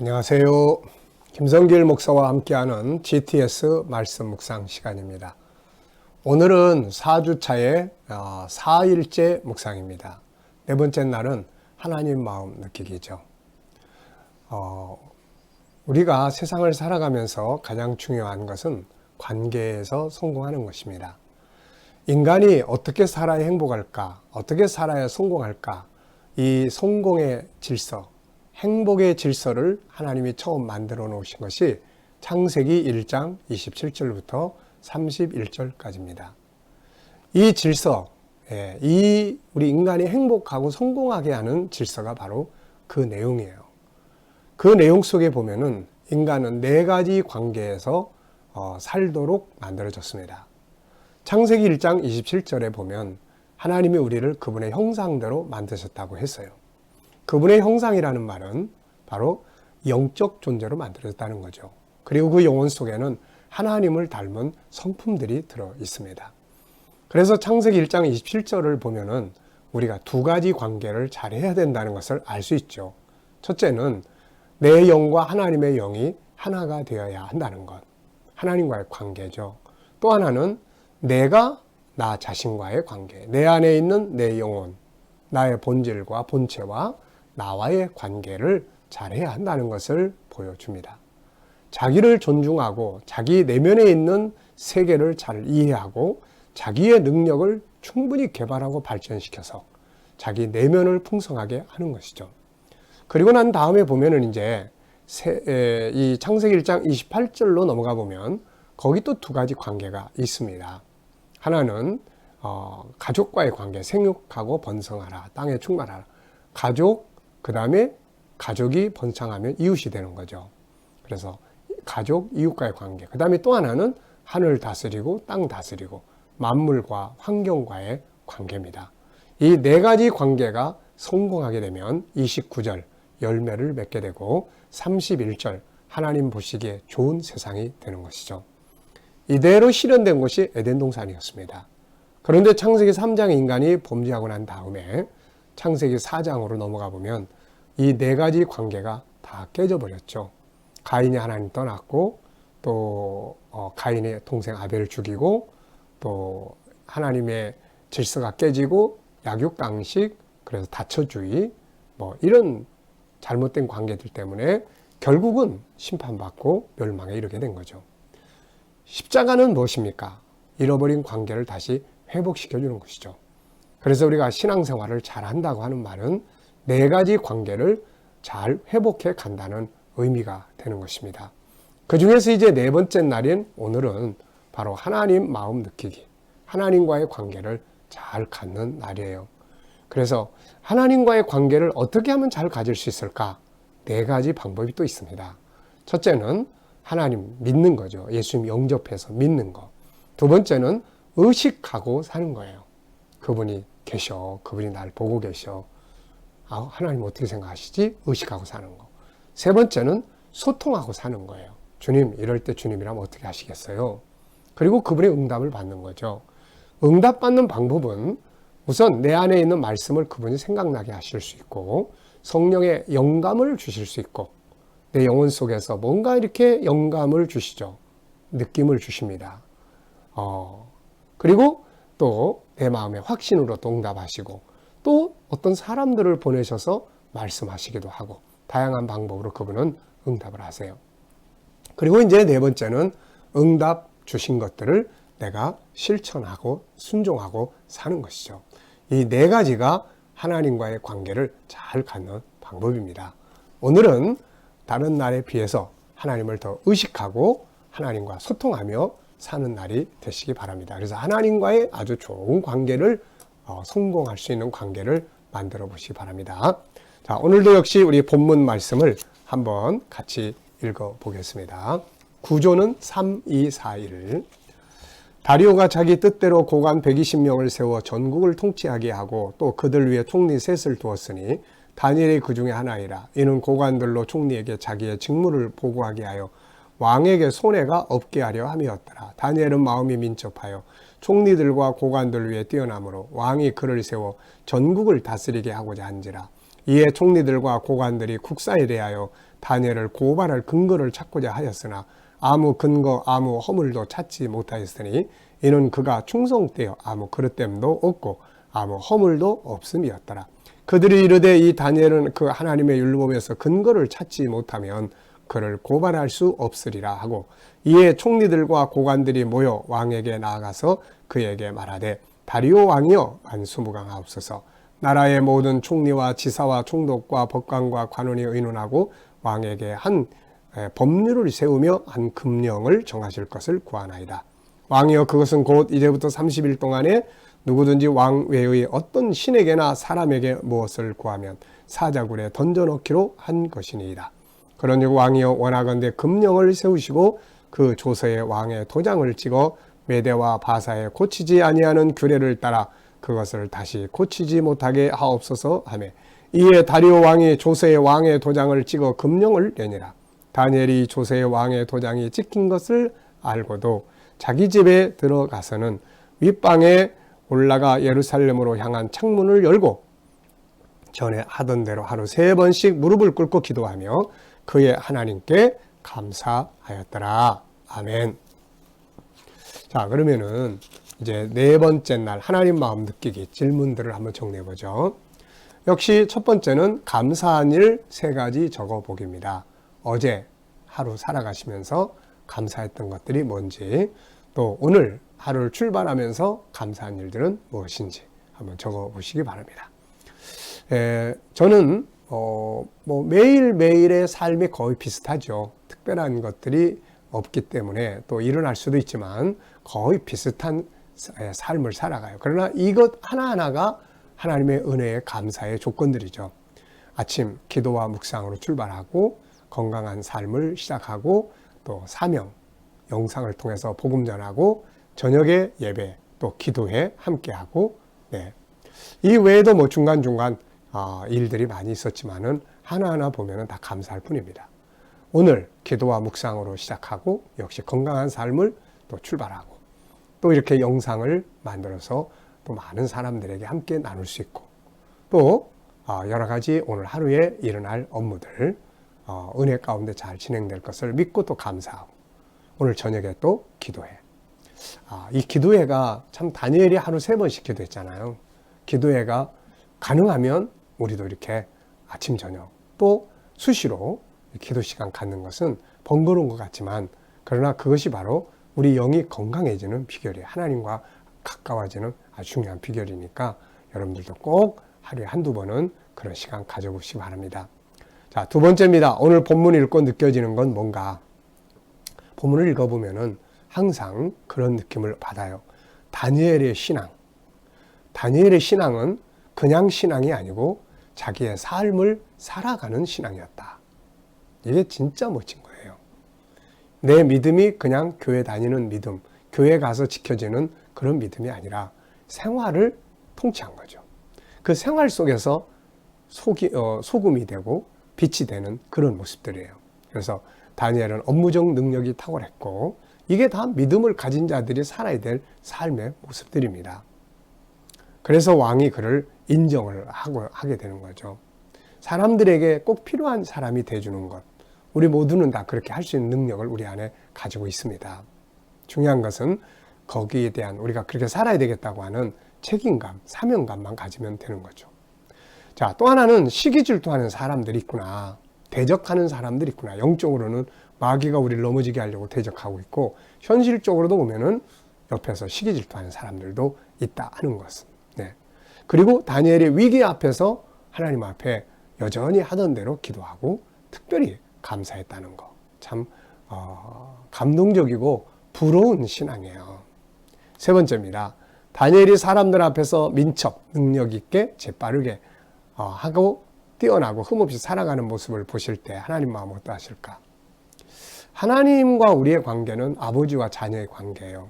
안녕하세요. 김성길 목사와 함께하는 GTS 말씀 묵상 시간입니다. 오늘은 4주차의 4일째 묵상입니다. 네 번째 날은 하나님 마음 느끼기죠. 우리가 세상을 살아가면서 가장 중요한 것은 관계에서 성공하는 것입니다. 인간이 어떻게 살아야 행복할까? 어떻게 살아야 성공할까? 이 성공의 질서, 행복의 질서를 하나님이 처음 만들어 놓으신 것이 창세기 1장 27절부터 31절까지입니다. 이 질서, 이 우리 인간이 행복하고 성공하게 하는 질서가 바로 그 내용이에요. 그 내용 속에 보면은 인간은 네 가지 관계에서 살도록 만들어졌습니다. 창세기 1장 27절에 보면 하나님이 우리를 그분의 형상대로 만드셨다고 했어요. 그분의 형상이라는 말은 바로 영적 존재로 만들어졌다는 거죠. 그리고 그 영혼 속에는 하나님을 닮은 성품들이 들어 있습니다. 그래서 창세기 1장 27절을 보면은 우리가 두 가지 관계를 잘 해야 된다는 것을 알 수 있죠. 첫째는 내 영과 하나님의 영이 하나가 되어야 한다는 것. 하나님과의 관계죠. 또 하나는 내가 나 자신과의 관계, 내 안에 있는 내 영혼, 나의 본질과 본체와 나와의 관계를 잘해야 한다는 것을 보여줍니다. 자기를 존중하고 자기 내면에 있는 세계를 잘 이해하고 자기의 능력을 충분히 개발하고 발전시켜서 자기 내면을 풍성하게 하는 것이죠. 그리고 난 다음에 보면은 이제 이 창세기 1장 28절로 넘어가 보면 거기 또 두 가지 관계가 있습니다. 하나는 가족과의 관계, 생육하고 번성하라, 땅에 충만하라. 가족, 그 다음에 가족이 번창하면 이웃이 되는 거죠. 그래서 가족, 이웃과의 관계. 그 다음에 또 하나는 하늘 다스리고 땅 다스리고 만물과 환경과의 관계입니다. 이 네 가지 관계가 성공하게 되면 29절 열매를 맺게 되고 31절 하나님 보시기에 좋은 세상이 되는 것이죠. 이대로 실현된 것이 에덴 동산이었습니다. 그런데 창세기 3장의 인간이 범죄하고 난 다음에 창세기 4장으로 넘어가 보면 이 네 가지 관계가 다 깨져버렸죠. 가인이 하나님 떠났고 또 가인의 동생 아벨을 죽이고 또 하나님의 질서가 깨지고 약육강식, 그래서 다처주의, 이런 잘못된 관계들 때문에 결국은 심판받고 멸망에 이르게 된 거죠. 십자가는 무엇입니까? 잃어버린 관계를 다시 회복시켜주는 것이죠. 그래서 우리가 신앙생활을 잘 한다고 하는 말은 네 가지 관계를 잘 회복해 간다는 의미가 되는 것입니다. 그 중에서 이제 네 번째 날인 오늘은 바로 하나님 마음 느끼기, 하나님과의 관계를 잘 갖는 날이에요. 그래서 하나님과의 관계를 어떻게 하면 잘 가질 수 있을까? 네 가지 방법이 또 있습니다. 첫째는 하나님 믿는 거죠. 예수님 영접해서 믿는 거. 두 번째는 의식하고 사는 거예요. 그분이 계셔. 그분이 날 보고 계셔. 하나님 어떻게 생각하시지? 의식하고 사는 거. 세 번째는 소통하고 사는 거예요. 주님, 이럴 때 주님이라면 어떻게 하시겠어요? 그리고 그분의 응답을 받는 거죠. 응답받는 방법은 우선 내 안에 있는 말씀을 그분이 생각나게 하실 수 있고 성령의 영감을 주실 수 있고 내 영혼 속에서 뭔가 이렇게 영감을 주시죠. 느낌을 주십니다. 그리고 또 내 마음의 확신으로 또 응답하시고 또 어떤 사람들을 보내셔서 말씀하시기도 하고 다양한 방법으로 그분은 응답을 하세요. 그리고 이제 네 번째는 응답 주신 것들을 내가 실천하고 순종하고 사는 것이죠. 이 네 가지가 하나님과의 관계를 잘 갖는 방법입니다. 오늘은 다른 날에 비해서 하나님을 더 의식하고 하나님과 소통하며 사는 날이 되시기 바랍니다. 그래서 하나님과의 아주 좋은 관계를 성공할 수 있는 관계를 만들어 보시기 바랍니다. 자, 오늘도 역시 우리 본문 말씀을 한번 같이 읽어 보겠습니다. 구조는 3, 2, 4, 1. 다리오가 자기 뜻대로 고관 120명을 세워 전국을 통치하게 하고 또 그들 위에 총리 셋을 두었으니 다니엘이 그 중에 하나이라. 이는 고관들로 총리에게 자기의 직무를 보고하게 하여 왕에게 손해가 없게 하려 함이었더라. 다니엘은 마음이 민첩하여 총리들과 고관들 위에 뛰어나므로 왕이 그를 세워 전국을 다스리게 하고자 한지라. 이에 총리들과 고관들이 국사에 대하여 다니엘을 고발할 근거를 찾고자 하였으나 아무 근거 아무 허물도 찾지 못하였으니 이는 그가 충성되어 아무 그릇됨도 없고 아무 허물도 없음이었더라. 그들이 이르되 이 다니엘은 그 하나님의 율법에서 근거를 찾지 못하면 그를 고발할 수 없으리라 하고, 이에 총리들과 고관들이 모여 왕에게 나아가서 그에게 말하되 다리오 왕이여 만수무강하옵소서. 나라의 모든 총리와 지사와 총독과 법관과 관원이 의논하고 왕에게 한 법률을 세우며 한 금령을 정하실 것을 구하나이다. 왕이여 그것은 곧 이제부터 30일 동안에 누구든지 왕 외의 어떤 신에게나 사람에게 무엇을 구하면 사자굴에 던져넣기로 한 것이니이다. 그러니 왕이여 원하건대 금령을 세우시고 그 조서에 왕의 도장을 찍어 메대와 바사에 고치지 아니하는 규례를 따라 그것을 다시 고치지 못하게 하옵소서 하매, 이에 다리오 왕이 조서에 왕의 도장을 찍어 금령을 내니라. 다니엘이 조서에 왕의 도장이 찍힌 것을 알고도 자기 집에 들어가서는 윗방에 올라가 예루살렘으로 향한 창문을 열고 전에 하던 대로 하루 3번씩 무릎을 꿇고 기도하며 그의 하나님께 감사하였더라. 아멘. 자, 그러면은 이제 4번째 날 하나님 마음 느끼기 질문들을 한번 정리해 보죠. 역시 첫 번째는 감사한 일 3가지 적어 보기입니다. 어제 하루 살아가시면서 감사했던 것들이 뭔지, 또 오늘 하루를 출발하면서 감사한 일들은 무엇인지 한번 적어 보시기 바랍니다. 저는 매일매일의 삶이 거의 비슷하죠. 특별한 것들이 없기 때문에 또 일어날 수도 있지만 거의 비슷한 삶을 살아가요. 그러나 이것 하나하나가 하나님의 은혜의 감사의 조건들이죠. 아침 기도와 묵상으로 출발하고 건강한 삶을 시작하고 또 사명, 영상을 통해서 복음 전하고 저녁에 예배 또 기도회 함께하고, 이 외에도 뭐 중간중간 일들이 많이 있었지만은 하나하나 보면은 다 감사할 뿐입니다. 오늘 기도와 묵상으로 시작하고 역시 건강한 삶을 또 출발하고 또 이렇게 영상을 만들어서 또 많은 사람들에게 함께 나눌 수 있고 또 여러 가지 오늘 하루에 일어날 업무들 은혜 가운데 잘 진행될 것을 믿고 또 감사하고 오늘 저녁에 또 기도회. 이 기도회가 참 다니엘이 하루 3번씩 기도했잖아요. 기도회가 가능하면 우리도 이렇게 아침 저녁 또 수시로 기도 시간 갖는 것은 번거로운 것 같지만 그러나 그것이 바로 우리 영이 건강해지는 비결이에요. 하나님과 가까워지는 아주 중요한 비결이니까 여러분들도 꼭 하루에 1-2번은 그런 시간 가져보시기 바랍니다. 자, 2번째입니다. 오늘 본문 읽고 느껴지는 건 뭔가? 본문을 읽어보면은 항상 그런 느낌을 받아요. 다니엘의 신앙은 그냥 신앙이 아니고 자기의 삶을 살아가는 신앙이었다. 이게 진짜 멋진 거예요. 내 믿음이 그냥 교회 다니는 믿음, 교회 가서 지켜지는 그런 믿음이 아니라 생활을 통치한 거죠. 그 생활 속에서 소금이 되고 빛이 되는 그런 모습들이에요. 그래서 다니엘은 업무적 능력이 탁월했고 이게 다 믿음을 가진 자들이 살아야 될 삶의 모습들입니다. 그래서 왕이 그를 인정을 하게 되는 거죠. 사람들에게 꼭 필요한 사람이 돼주는 것. 우리 모두는 다 그렇게 할 수 있는 능력을 우리 안에 가지고 있습니다. 중요한 것은 거기에 대한 우리가 그렇게 살아야 되겠다고 하는 책임감, 사명감만 가지면 되는 거죠. 자, 또 하나는 시기 질투하는 사람들이 있구나. 대적하는 사람들이 있구나. 영적으로는 마귀가 우리를 넘어지게 하려고 대적하고 있고 현실적으로도 보면은 옆에서 시기 질투하는 사람들도 있다 하는 것은. 그리고 다니엘의 위기 앞에서 하나님 앞에 여전히 하던 대로 기도하고 특별히 감사했다는 거. 참 감동적이고 부러운 신앙이에요. 3번째입니다. 다니엘이 사람들 앞에서 민첩, 능력 있게 재빠르게 하고 뛰어나고 흠없이 살아가는 모습을 보실 때 하나님 마음 어떠하실까? 하나님과 우리의 관계는 아버지와 자녀의 관계예요.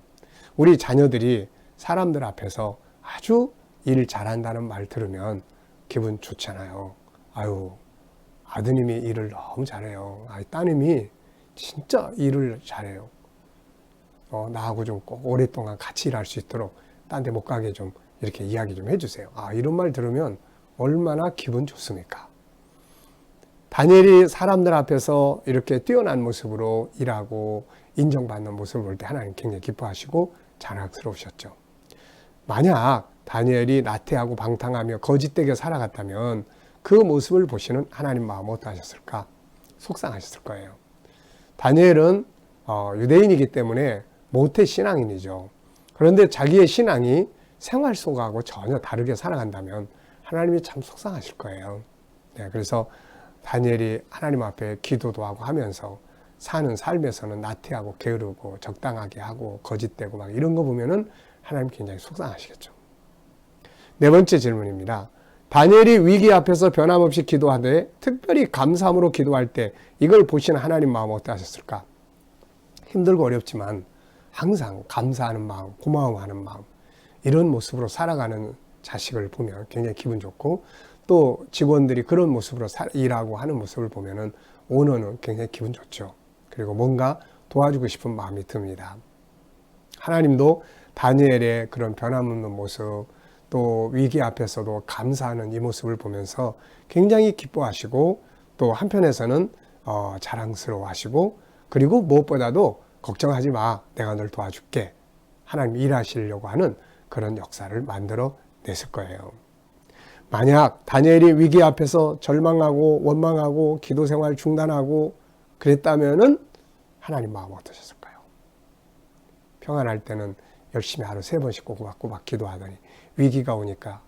우리 자녀들이 사람들 앞에서 아주 일 잘한다는 말 들으면 기분 좋잖아요. 아유, 아드님이 일을 너무 잘해요. 따님이 진짜 일을 잘해요. 나하고 좀 꼭 오랫동안 같이 일할 수 있도록 딴 데 못 가게 좀 이렇게 이야기 좀 해주세요. 이런 말 들으면 얼마나 기분 좋습니까? 다니엘이 사람들 앞에서 이렇게 뛰어난 모습으로 일하고 인정받는 모습을 볼 때 하나님 굉장히 기뻐하시고 자랑스러우셨죠. 만약 다니엘이 나태하고 방탕하며 거짓되게 살아갔다면 그 모습을 보시는 하나님 마음은 어떠하셨을까? 속상하셨을 거예요. 다니엘은 유대인이기 때문에 모태 신앙인이죠. 그런데 자기의 신앙이 생활 속하고 전혀 다르게 살아간다면 하나님이 참 속상하실 거예요. 네, 그래서 다니엘이 하나님 앞에 기도도 하고 하면서 사는 삶에서는 나태하고 게으르고 적당하게 하고 거짓되고 막 이런 거 보면은 하나님 굉장히 속상하시겠죠. 네 번째 질문입니다. 다니엘이 위기 앞에서 변함없이 기도하되 특별히 감사함으로 기도할 때 이걸 보시는 하나님 마음은 어떠하셨을까? 힘들고 어렵지만 항상 감사하는 마음, 고마워하는 마음, 이런 모습으로 살아가는 자식을 보면 굉장히 기분 좋고, 또 직원들이 그런 모습으로 일하고 하는 모습을 보면은 오너는 굉장히 기분 좋죠. 그리고 뭔가 도와주고 싶은 마음이 듭니다. 하나님도 다니엘의 그런 변함없는 모습, 또 위기 앞에서도 감사하는 이 모습을 보면서 굉장히 기뻐하시고, 또 한편에서는 자랑스러워하시고, 그리고 무엇보다도 걱정하지 마, 내가 널 도와줄게, 하나님 일하시려고 하는 그런 역사를 만들어 냈을 거예요. 만약 다니엘이 위기 앞에서 절망하고 원망하고 기도 생활 중단하고 그랬다면은 하나님 마음 어떠셨을까요? 평안할 때는 열심히 하루 3번씩 꼬박꼬박 기도하더니 위기가 오니까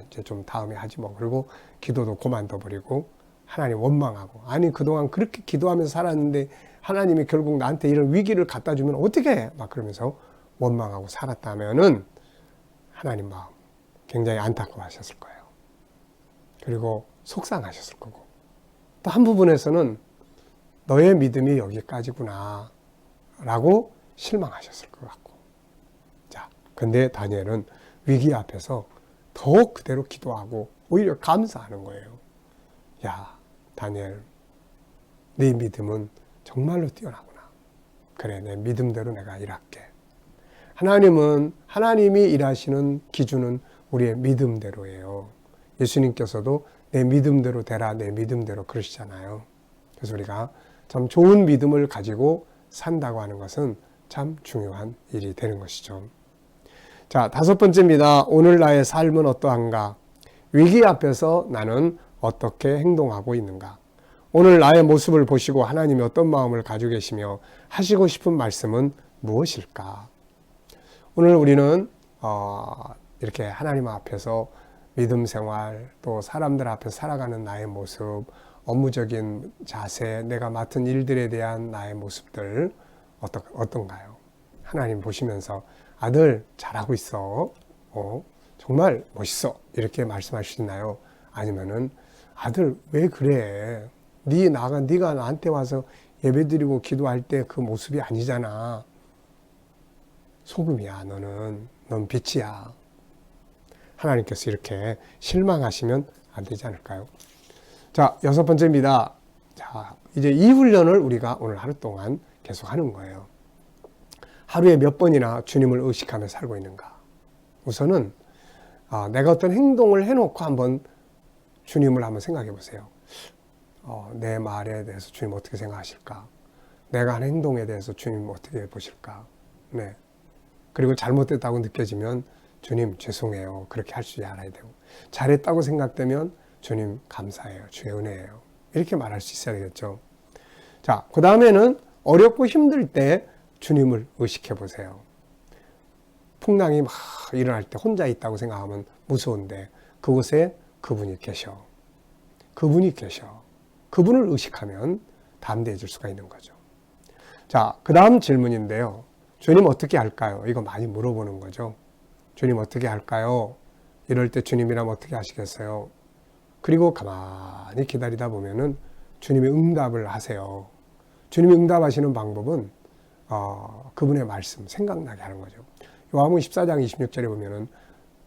이제 좀 다음에 하지 뭐, 그리고 기도도 그만둬버리고 하나님 원망하고, 아니 그동안 그렇게 기도하면서 살았는데 하나님이 결국 나한테 이런 위기를 갖다 주면 어떻게 해? 막 그러면서 원망하고 살았다면은 하나님 마음 굉장히 안타까워하셨을 거예요. 그리고 속상하셨을 거고, 또 한 부분에서는 너의 믿음이 여기까지구나 라고 실망하셨을 것 같고. 자, 근데 다니엘은 위기 앞에서 더 그대로 기도하고 오히려 감사하는 거예요. 야, 다니엘, 네 믿음은 정말로 뛰어나구나. 그래, 내 믿음대로 내가 일할게. 하나님이 일하시는 기준은 우리의 믿음대로예요. 예수님께서도 내 믿음대로 되라, 내 믿음대로 그러시잖아요. 그래서 우리가 참 좋은 믿음을 가지고 산다고 하는 것은 참 중요한 일이 되는 것이죠. 자, 5번째입니다. 오늘 나의 삶은 어떠한가? 위기 앞에서 나는 어떻게 행동하고 있는가? 오늘 나의 모습을 보시고 하나님이 어떤 마음을 가지고 계시며 하시고 싶은 말씀은 무엇일까? 오늘 우리는 이렇게 하나님 앞에서 믿음 생활, 또 사람들 앞에서 살아가는 나의 모습, 업무적인 자세, 내가 맡은 일들에 대한 나의 모습들 어떤가요? 하나님 보시면서 아들 잘하고 있어, 정말 멋있어, 이렇게 말씀하시나요? 아니면은 아들 왜 그래? 네가 나한테 와서 예배드리고 기도할 때 그 모습이 아니잖아. 소금이야, 넌 빛이야. 하나님께서 이렇게 실망하시면 안 되지 않을까요? 자, 6번째입니다. 자, 이제 이 훈련을 우리가 오늘 하루 동안 계속 하는 거예요. 하루에 몇 번이나 주님을 의식하며 살고 있는가? 우선은 내가 어떤 행동을 해놓고 한번 주님을 한번 생각해 보세요. 내 말에 대해서 주님 어떻게 생각하실까? 내가 한 행동에 대해서 주님 어떻게 보실까? 네. 그리고 잘못됐다고 느껴지면 주님 죄송해요, 그렇게 할 줄 알아야 되고, 잘했다고 생각되면 주님 감사해요, 주의 은혜예요, 이렇게 말할 수 있어야 되겠죠. 자, 그 다음에는 어렵고 힘들 때 주님을 의식해 보세요. 풍랑이 막 일어날 때 혼자 있다고 생각하면 무서운데 그곳에 그분이 계셔. 그분을 의식하면 담대해질 수가 있는 거죠. 자, 그 다음 질문인데요. 주님 어떻게 할까요? 이거 많이 물어보는 거죠. 주님 어떻게 할까요? 이럴 때 주님이라면 어떻게 하시겠어요? 그리고 가만히 기다리다 보면은 주님이 응답을 하세요. 주님이 응답하시는 방법은 그분의 말씀 생각나게 하는 거죠. 요한복음 14장 26절에 보면은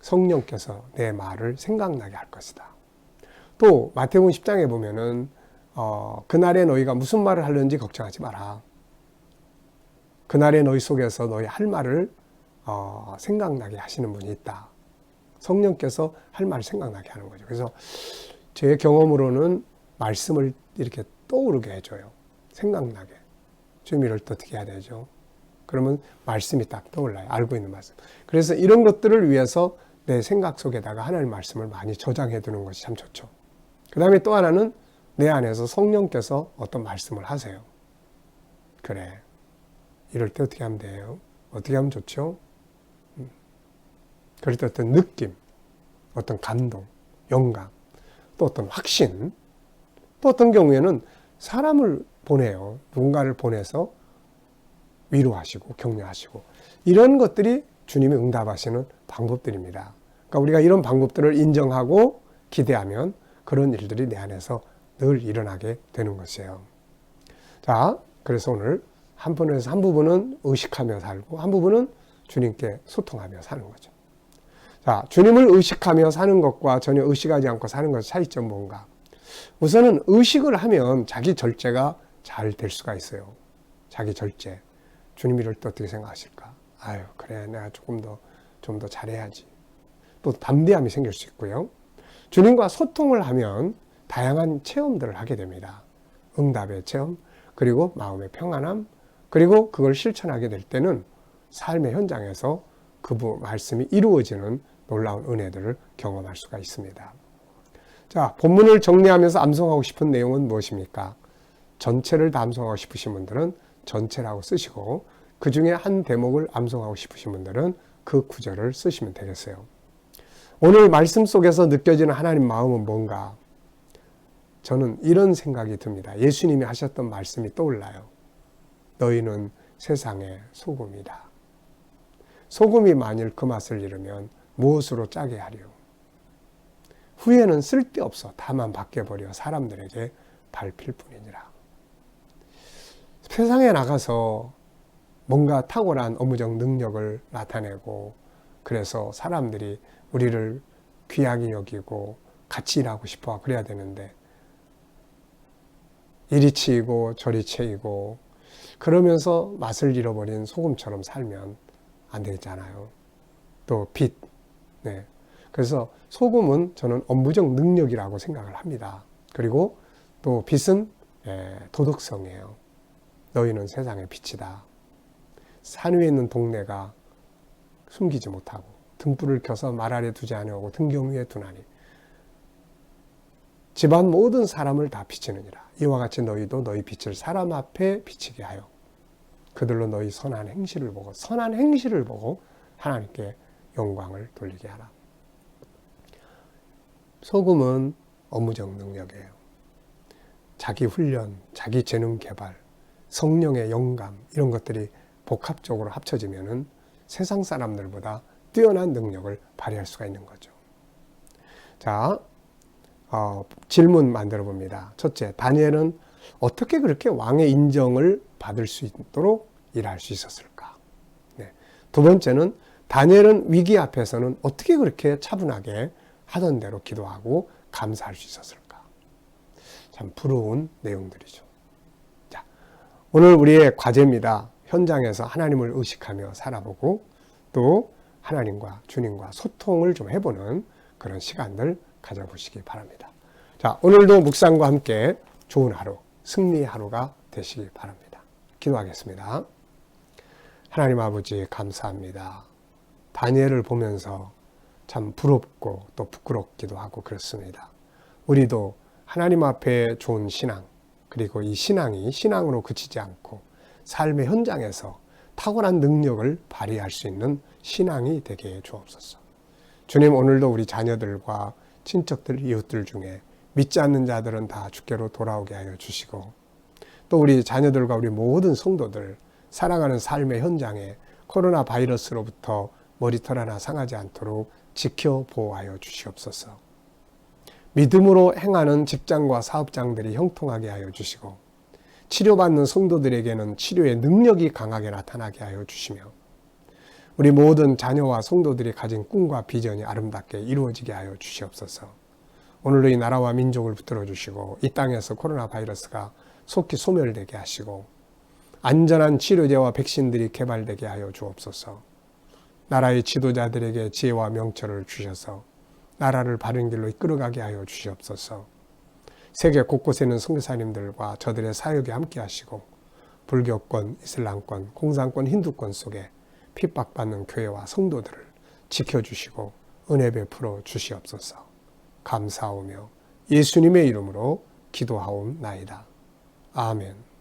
성령께서 내 말을 생각나게 할 것이다. 또 마태복음 10장에 보면은 그날에 너희가 무슨 말을 하려는지 걱정하지 마라. 그날에 너희 속에서 너희 할 말을 생각나게 하시는 분이 있다. 성령께서 할 말을 생각나게 하는 거죠. 그래서 제 경험으로는 말씀을 이렇게 떠오르게 해줘요. 생각나게. 주님 이럴 때 어떻게 해야 되죠? 그러면 말씀이 딱 떠올라요. 알고 있는 말씀. 그래서 이런 것들을 위해서 내 생각 속에다가 하나님 말씀을 많이 저장해 두는 것이 참 좋죠. 그 다음에 또 하나는 내 안에서 성령께서 어떤 말씀을 하세요. 그래. 이럴 때 어떻게 하면 돼요? 어떻게 하면 좋죠? 그럴 때 어떤 느낌, 어떤 감동, 영감, 또 어떤 확신, 또 어떤 경우에는 사람을 보내요. 누군가를 보내서 위로하시고 격려하시고 이런 것들이 주님이 응답하시는 방법들입니다. 그러니까 우리가 이런 방법들을 인정하고 기대하면 그런 일들이 내 안에서 늘 일어나게 되는 것이에요. 자, 그래서 오늘 한 부분은 의식하며 살고 한 부분은 주님께 소통하며 사는 거죠. 자, 주님을 의식하며 사는 것과 전혀 의식하지 않고 사는 것의 차이점 뭔가? 우선은 의식을 하면 자기 절제가 잘 될 수가 있어요. 자기 절제. 주님 이럴 때 어떻게 생각하실까? 아유, 그래, 내가 좀 더 잘해야지. 또 담대함이 생길 수 있고요. 주님과 소통을 하면 다양한 체험들을 하게 됩니다. 응답의 체험, 그리고 마음의 평안함, 그리고 그걸 실천하게 될 때는 삶의 현장에서 그 말씀이 이루어지는 놀라운 은혜들을 경험할 수가 있습니다. 자, 본문을 정리하면서 암송하고 싶은 내용은 무엇입니까? 전체를 다 암송하고 싶으신 분들은 전체라고 쓰시고 그 중에 한 대목을 암송하고 싶으신 분들은 그 구절을 쓰시면 되겠어요. 오늘 말씀 속에서 느껴지는 하나님 마음은 뭔가? 저는 이런 생각이 듭니다. 예수님이 하셨던 말씀이 떠올라요. 너희는 세상의 소금이다. 소금이 만일 그 맛을 잃으면 무엇으로 짜게 하려? 후에는 쓸데없어 다만 밖에버려 사람들에게 밟힐 뿐이니라. 세상에 나가서 뭔가 탁월한 업무적 능력을 나타내고 그래서 사람들이 우리를 귀하게 여기고 같이 일하고 싶어 그래야 되는데 이리 치이고 저리 치이고 그러면서 맛을 잃어버린 소금처럼 살면 안 되잖아요. 또 빛. 네. 그래서 소금은 저는 업무적 능력이라고 생각을 합니다. 그리고 또 빛은 도덕성이에요. 너희는 세상의 빛이다. 산 위에 있는 동네가 숨기지 못하고 등불을 켜서 말 아래 두지 아니하고 등경 위에 두나니 집안 모든 사람을 다 비치느니라. 이와 같이 너희도 너희 빛을 사람 앞에 비치게 하여 그들로 너희 선한 행실을 보고 하나님께 영광을 돌리게 하라. 소금은 업무적 능력이에요. 자기 훈련, 자기 재능 개발, 성령의 영감 이런 것들이 복합적으로 합쳐지면은 세상 사람들보다 뛰어난 능력을 발휘할 수가 있는 거죠. 자, 질문 만들어 봅니다. 첫째, 다니엘은 어떻게 그렇게 왕의 인정을 받을 수 있도록 일할 수 있었을까? 네. 두 번째는 다니엘은 위기 앞에서는 어떻게 그렇게 차분하게 하던 대로 기도하고 감사할 수 있었을까? 참 부러운 내용들이죠. 자, 오늘 우리의 과제입니다. 현장에서 하나님을 의식하며 살아보고 또 하나님과 주님과 소통을 좀 해보는 그런 시간들 가져보시기 바랍니다. 자, 오늘도 묵상과 함께 좋은 하루, 승리의 하루가 되시기 바랍니다. 기도하겠습니다. 하나님 아버지 감사합니다. 다니엘을 보면서 참 부럽고 또 부끄럽기도 하고 그렇습니다. 우리도 하나님 앞에 좋은 신앙, 그리고 이 신앙이 신앙으로 그치지 않고 삶의 현장에서 탁월한 능력을 발휘할 수 있는 신앙이 되게 해 주옵소서. 주님, 오늘도 우리 자녀들과 친척들, 이웃들 중에 믿지 않는 자들은 다 주께로 돌아오게 하여 주시고 또 우리 자녀들과 우리 모든 성도들 살아가는 삶의 현장에 코로나 바이러스로부터 머리털 하나 상하지 않도록 지켜 보호하여 주시옵소서. 믿음으로 행하는 직장과 사업장들이 형통하게 하여 주시고 치료받는 성도들에게는 치료의 능력이 강하게 나타나게 하여 주시며 우리 모든 자녀와 성도들이 가진 꿈과 비전이 아름답게 이루어지게 하여 주시옵소서. 오늘도 이 나라와 민족을 붙들어 주시고 이 땅에서 코로나 바이러스가 속히 소멸되게 하시고 안전한 치료제와 백신들이 개발되게 하여 주옵소서. 나라의 지도자들에게 지혜와 명철을 주셔서 나라를 바른 길로 이끌어가게 하여 주시옵소서. 세계 곳곳에 있는 선교사님들과 저들의 사역에 함께 하시고 불교권, 이슬람권, 공산권, 힌두권 속에 핍박받는 교회와 성도들을 지켜주시고 은혜 베풀어 주시옵소서. 감사하며 예수님의 이름으로 기도하옵나이다. 아멘.